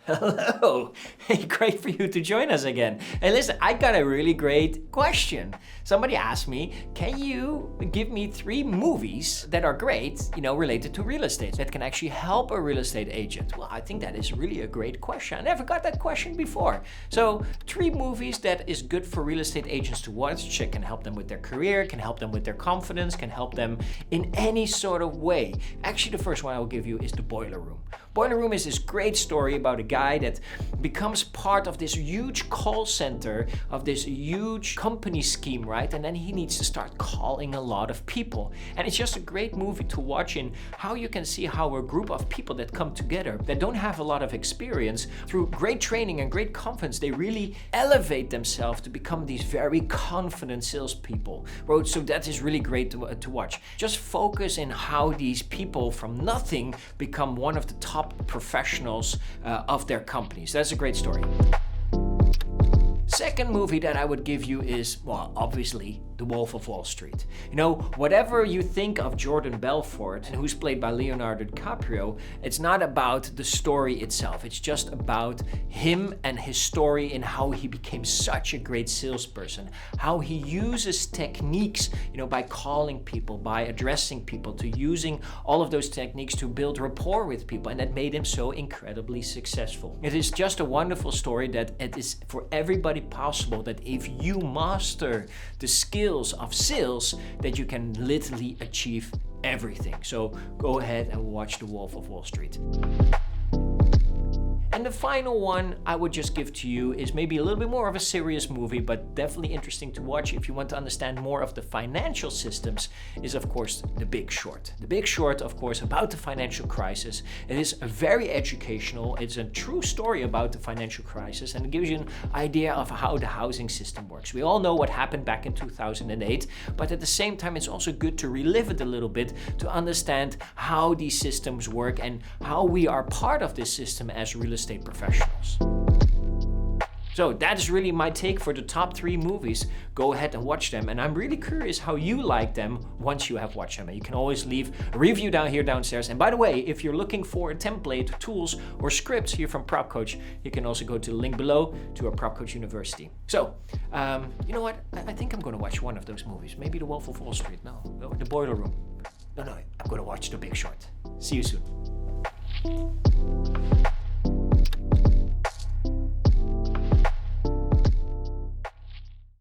Hello. Hey, great for you to join us again. Hey, listen, I got a really great question. Somebody asked me, can you give me 3 movies that are great, related to real estate that can actually help a real estate agent? Well, I think that is really a great question. I never got that question before. So 3 movies that is good for real estate agents to watch. It can help them with their career, can help them with their confidence, can help them in any sort of way. Actually, the first one I will give you is The Boiler Room. Boiler Room is this great story about a guy that becomes part of this huge call center of this huge company scheme, right? And then he needs to start calling a lot of people. And it's just a great movie to watch in how you can see how a group of people that come together that don't have a lot of experience, through great training and great confidence, they really elevate themselves to become these very confident salespeople. So that is really great to watch. Just focus in how these people from nothing become one of the top professionals of their companies. That's a great story. Second movie that I would give you is, well, obviously, The Wolf of Wall Street. Whatever you think of Jordan Belfort, who's played by Leonardo DiCaprio, it's not about the story itself. It's just about him and his story and how he became such a great salesperson, how he uses techniques, by calling people, by addressing people, to using all of those techniques to build rapport with people, and that made him so incredibly successful. It is just a wonderful story that it is for everybody possible, that if you master the skills of sales, that you can literally achieve everything. So go ahead and watch The Wolf of Wall Street. And the final one I would just give to you is maybe a little bit more of a serious movie, but definitely interesting to watch if you want to understand more of the financial systems, is of course The Big Short. The Big Short, of course, about the financial crisis. It is very educational. It's a true story about the financial crisis, and it gives you an idea of how the housing system works. We all know what happened back in 2008, but at the same time, it's also good to relive it a little bit to understand how these systems work and how we are part of this system as real estate professionals. So that is really my take for the top 3 movies. Go ahead and watch them, and I'm really curious how you like them once you have watched them. And you can always leave a review downstairs. And by the way, if you're looking for a template, tools, or scripts here from Propcoach, you can also go to the link below to our Propcoach University. So, you know what? I think I'm going to watch one of those movies. Maybe The Wolf of Wall Street. No, The Boiler Room. No, I'm going to watch The Big Short. See you soon.